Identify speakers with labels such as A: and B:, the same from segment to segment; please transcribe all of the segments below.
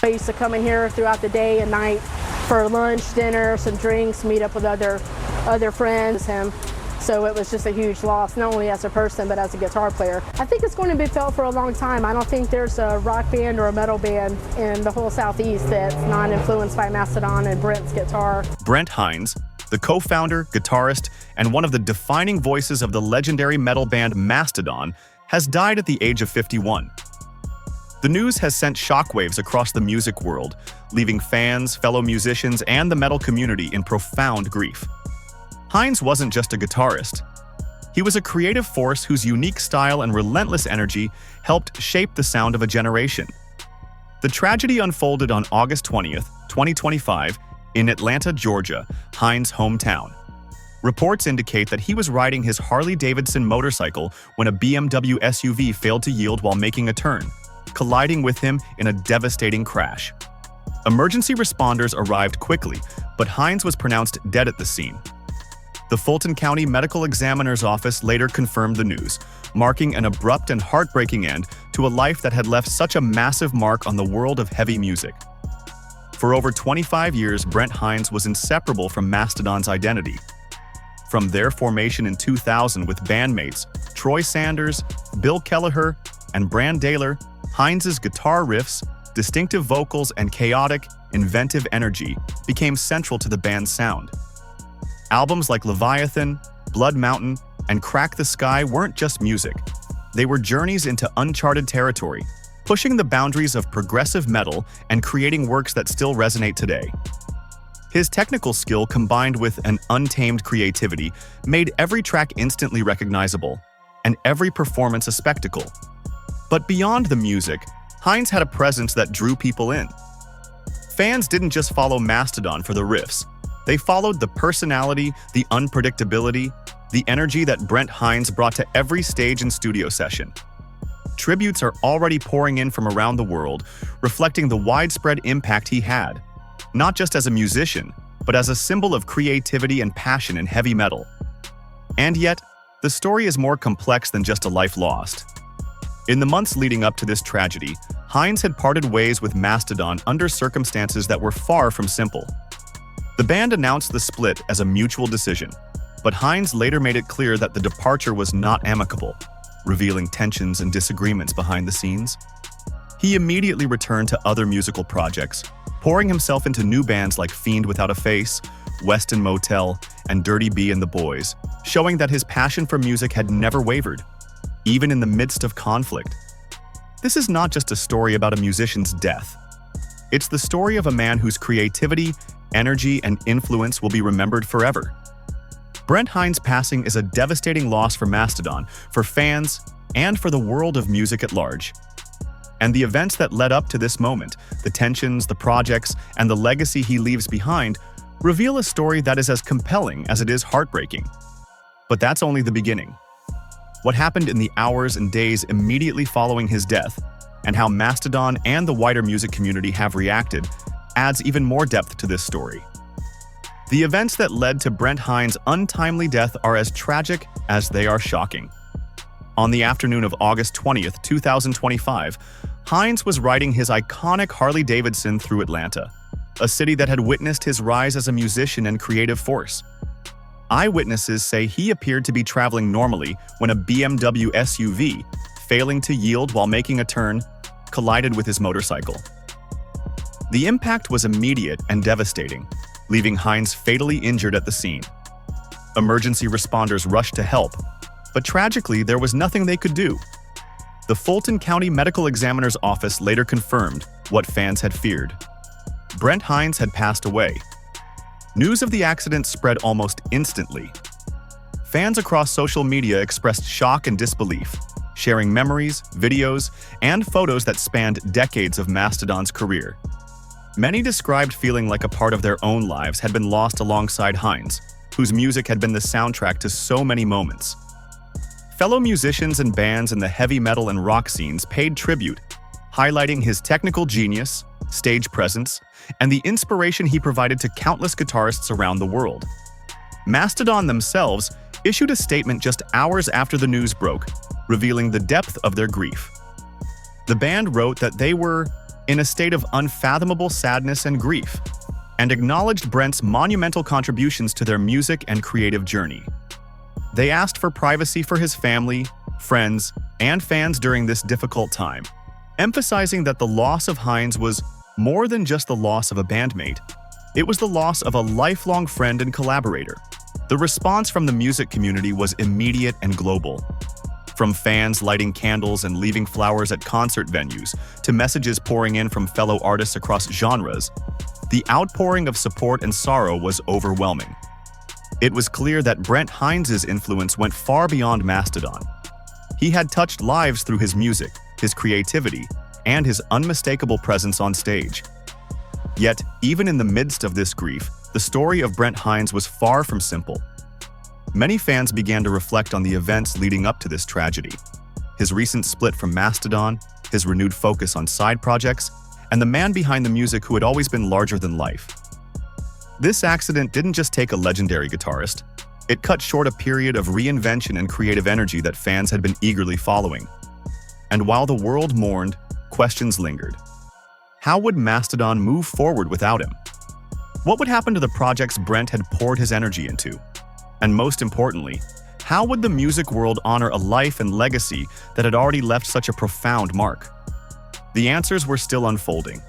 A: I used to come in here throughout the day and night for lunch, dinner, some drinks, meet up with other friends. So it was just a huge loss, not only as a person, but as a guitar player. I think it's going to be felt for a long time. I don't think there's a rock band or a metal band in the whole Southeast that's not influenced by Mastodon and Brent's guitar.
B: Brent Hinds, the co-founder, guitarist, and one of the defining voices of the legendary metal band Mastodon, has died at the age of 51. The news has sent shockwaves across the music world, leaving fans, fellow musicians, and the metal community in profound grief. Hinds wasn't just a guitarist. He was a creative force whose unique style and relentless energy helped shape the sound of a generation. The tragedy unfolded on August 20th, 2025, in Atlanta, Georgia, Hinds' hometown. Reports indicate that he was riding his Harley-Davidson motorcycle when a BMW SUV failed to yield while making a turn, colliding with him in a devastating crash. Emergency responders arrived quickly, but Hinds was pronounced dead at the scene. The Fulton County Medical Examiner's Office later confirmed the news, marking an abrupt and heartbreaking end to a life that had left such a massive mark on the world of heavy music. For over 25 years, Brent Hinds was inseparable from Mastodon's identity. From their formation in 2000 with bandmates Troy Sanders, Bill Kelleher, and Brand Daler, Hinds' guitar riffs, distinctive vocals, and chaotic, inventive energy became central to the band's sound. Albums like Leviathan, Blood Mountain, and Crack the Skye weren't just music. They were journeys into uncharted territory, pushing the boundaries of progressive metal and creating works that still resonate today. His technical skill combined with an untamed creativity made every track instantly recognizable, and every performance a spectacle. But beyond the music, Hinds had a presence that drew people in. Fans didn't just follow Mastodon for the riffs. They followed the personality, the unpredictability, the energy that Brent Hinds brought to every stage and studio session. Tributes are already pouring in from around the world, reflecting the widespread impact he had, not just as a musician, but as a symbol of creativity and passion in heavy metal. And yet, the story is more complex than just a life lost. In the months leading up to this tragedy, Hinds had parted ways with Mastodon under circumstances that were far from simple. The band announced the split as a mutual decision, but Hinds later made it clear that the departure was not amicable, revealing tensions and disagreements behind the scenes. He immediately returned to other musical projects, pouring himself into new bands like Fiend Without a Face, Weston Motel, and Dirty B and the Boys, showing that his passion for music had never wavered, even in the midst of conflict. This is not just a story about a musician's death. It's the story of a man whose creativity, energy, and influence will be remembered forever. Brent Hinds' passing is a devastating loss for Mastodon, for fans, and for the world of music at large. And the events that led up to this moment, the tensions, the projects, and the legacy he leaves behind, reveal a story that is as compelling as it is heartbreaking. But that's only the beginning. What happened in the hours and days immediately following his death, and how Mastodon and the wider music community have reacted, adds even more depth to this story. The events that led to Brent Hinds' untimely death are as tragic as they are shocking. On the afternoon of August 20th, 2025, Hinds was riding his iconic Harley-Davidson through Atlanta, a city that had witnessed his rise as a musician and creative force. Eyewitnesses say he appeared to be traveling normally when a BMW SUV, failing to yield while making a turn, collided with his motorcycle. The impact was immediate and devastating, leaving Hinds fatally injured at the scene. Emergency responders rushed to help, but tragically there was nothing they could do. The Fulton County Medical Examiner's Office later confirmed what fans had feared. Brent Hinds had passed away. News of the accident spread almost instantly. Fans across social media expressed shock and disbelief, sharing memories, videos, and photos that spanned decades of Mastodon's career. Many described feeling like a part of their own lives had been lost alongside Hinds, whose music had been the soundtrack to so many moments. Fellow musicians and bands in the heavy metal and rock scenes paid tribute, highlighting his technical genius, stage presence, and the inspiration he provided to countless guitarists around the world. Mastodon themselves issued a statement just hours after the news broke, revealing the depth of their grief. The band wrote that they were in a state of unfathomable sadness and grief, and acknowledged Brent's monumental contributions to their music and creative journey. They asked for privacy for his family, friends, and fans during this difficult time, emphasizing that the loss of Hinds was more than just the loss of a bandmate. It was the loss of a lifelong friend and collaborator. The response from the music community was immediate and global. From fans lighting candles and leaving flowers at concert venues, to messages pouring in from fellow artists across genres, the outpouring of support and sorrow was overwhelming. It was clear that Brent Hinds' influence went far beyond Mastodon. He had touched lives through his music, his creativity, and his unmistakable presence on stage. Yet, even in the midst of this grief, the story of Brent Hinds was far from simple. Many fans began to reflect on the events leading up to this tragedy. His recent split from Mastodon, his renewed focus on side projects, and the man behind the music who had always been larger than life. This accident didn't just take a legendary guitarist. It cut short a period of reinvention and creative energy that fans had been eagerly following. And while the world mourned, questions lingered. How would Mastodon move forward without him? What would happen to the projects Brent had poured his energy into? And most importantly, how would the music world honor a life and legacy that had already left such a profound mark? The answers were still unfolding,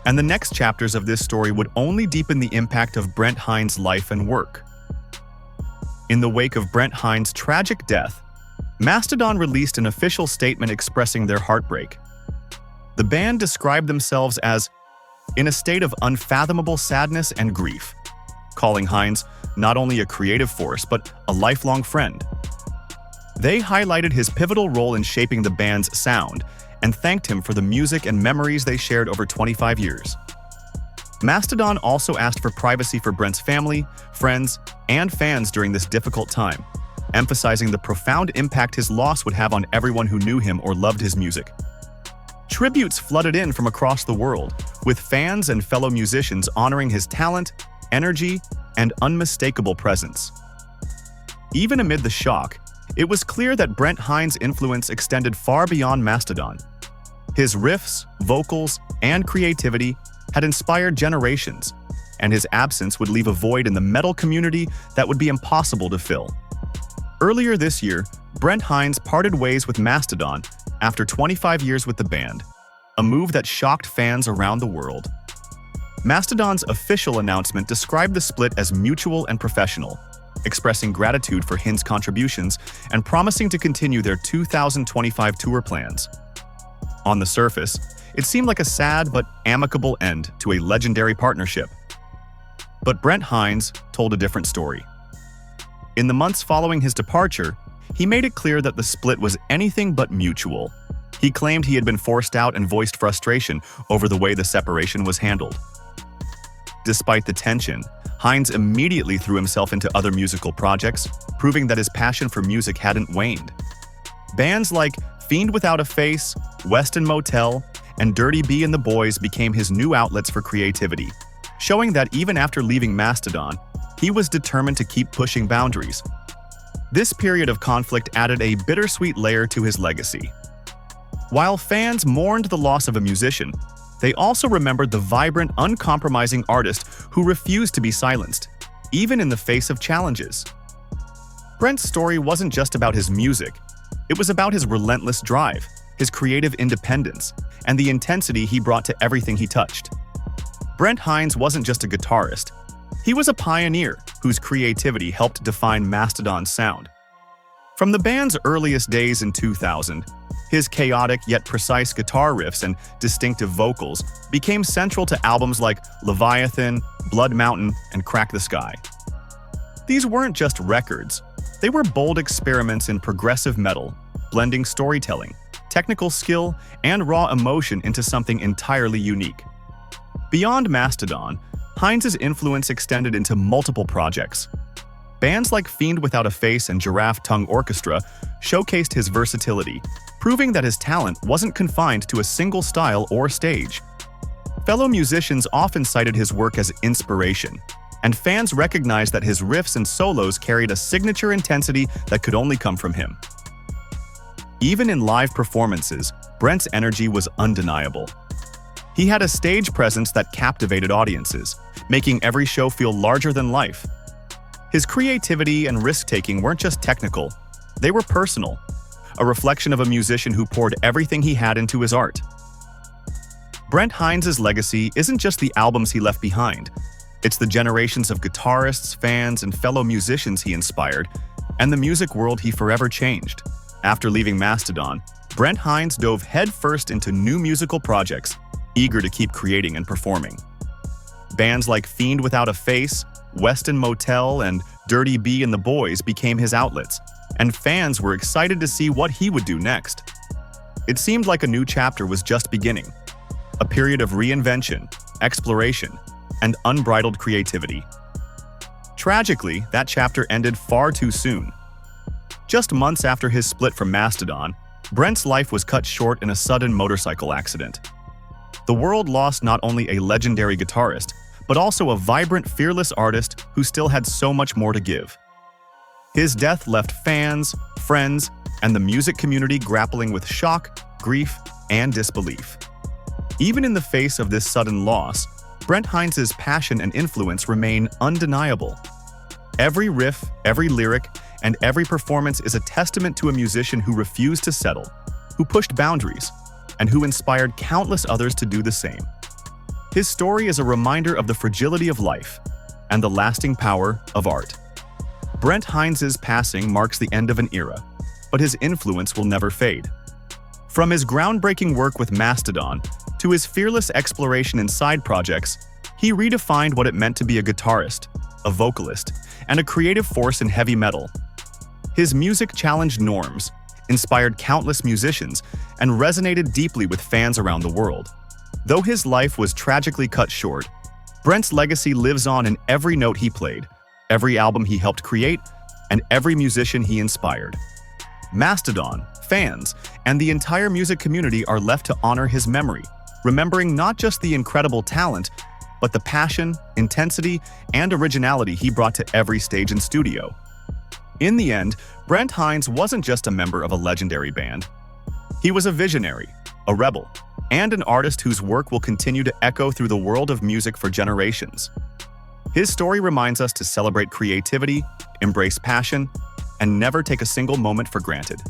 B: and the next chapters of this story would only deepen the impact of Brent Hinds' life and work. In the wake of Brent Hinds' tragic death, Mastodon released an official statement expressing their heartbreak. The band described themselves as in a state of unfathomable sadness and grief, calling Hinds not only a creative force but a lifelong friend. They highlighted his pivotal role in shaping the band's sound and thanked him for the music and memories they shared over 25 years. Mastodon also asked for privacy for Brent's family, friends, and fans during this difficult time, emphasizing the profound impact his loss would have on everyone who knew him or loved his music. Tributes flooded in from across the world, with fans and fellow musicians honoring his talent, energy, and unmistakable presence. Even amid the shock, it was clear that Brent Hinds' influence extended far beyond Mastodon. His riffs, vocals, and creativity had inspired generations, and his absence would leave a void in the metal community that would be impossible to fill. Earlier this year, Brent Hinds parted ways with Mastodon after 25 years with the band, a move that shocked fans around the world. Mastodon's official announcement described the split as mutual and professional, expressing gratitude for Hinds' contributions and promising to continue their 2025 tour plans. On the surface, it seemed like a sad but amicable end to a legendary partnership. But Brent Hinds told a different story. In the months following his departure, he made it clear that the split was anything but mutual. He claimed he had been forced out and voiced frustration over the way the separation was handled. Despite the tension, Hinds immediately threw himself into other musical projects, proving that his passion for music hadn't waned. Bands like Fiend Without a Face, Weston Motel, and Dirty B and the Boys became his new outlets for creativity, showing that even after leaving Mastodon, he was determined to keep pushing boundaries. This period of conflict added a bittersweet layer to his legacy. While fans mourned the loss of a musician, they also remembered the vibrant, uncompromising artist who refused to be silenced, even in the face of challenges. Brent's story wasn't just about his music. It was about his relentless drive, his creative independence, and the intensity he brought to everything he touched. Brent Hinds wasn't just a guitarist. He was a pioneer whose creativity helped define Mastodon's sound. From the band's earliest days in 2000, his chaotic yet precise guitar riffs and distinctive vocals became central to albums like Leviathan, Blood Mountain, and Crack the Skye. These weren't just records. They were bold experiments in progressive metal, blending storytelling, technical skill, and raw emotion into something entirely unique. Beyond Mastodon, Hinds' influence extended into multiple projects. Bands like Fiend Without a Face and Giraffe Tongue Orchestra showcased his versatility, proving that his talent wasn't confined to a single style or stage. Fellow musicians often cited his work as inspiration, and fans recognized that his riffs and solos carried a signature intensity that could only come from him. Even in live performances, Brent's energy was undeniable. He had a stage presence that captivated audiences, making every show feel larger than life. His creativity and risk-taking weren't just technical, they were personal, a reflection of a musician who poured everything he had into his art. Brent Hinds' legacy isn't just the albums he left behind, it's the generations of guitarists, fans, and fellow musicians he inspired, and the music world he forever changed. After leaving Mastodon, Brent Hinds dove headfirst into new musical projects, eager to keep creating and performing. Bands like Fiend Without a Face, Weston Motel, and Dirty B and the Boys became his outlets, and fans were excited to see what he would do next. It seemed like a new chapter was just beginning, a period of reinvention, exploration, and unbridled creativity. Tragically, that chapter ended far too soon. Just months after his split from Mastodon, Brent's life was cut short in a sudden motorcycle accident. The world lost not only a legendary guitarist, but also a vibrant, fearless artist who still had so much more to give. His death left fans, friends, and the music community grappling with shock, grief, and disbelief. Even in the face of this sudden loss, Brent Hinds' passion and influence remain undeniable. Every riff, every lyric, and every performance is a testament to a musician who refused to settle, who pushed boundaries, and who inspired countless others to do the same. His story is a reminder of the fragility of life and the lasting power of art. Brent Hinds' passing marks the end of an era, but his influence will never fade. From his groundbreaking work with Mastodon to his fearless exploration in side projects, he redefined what it meant to be a guitarist, a vocalist, and a creative force in heavy metal. His music challenged norms, inspired countless musicians, and resonated deeply with fans around the world. Though his life was tragically cut short, Brent's legacy lives on in every note he played, every album he helped create, and every musician he inspired. Mastodon, fans, and the entire music community are left to honor his memory, remembering not just the incredible talent, but the passion, intensity, and originality he brought to every stage and studio. In the end, Brent Hinds wasn't just a member of a legendary band. He was a visionary, a rebel, and an artist whose work will continue to echo through the world of music for generations. His story reminds us to celebrate creativity, embrace passion, and never take a single moment for granted.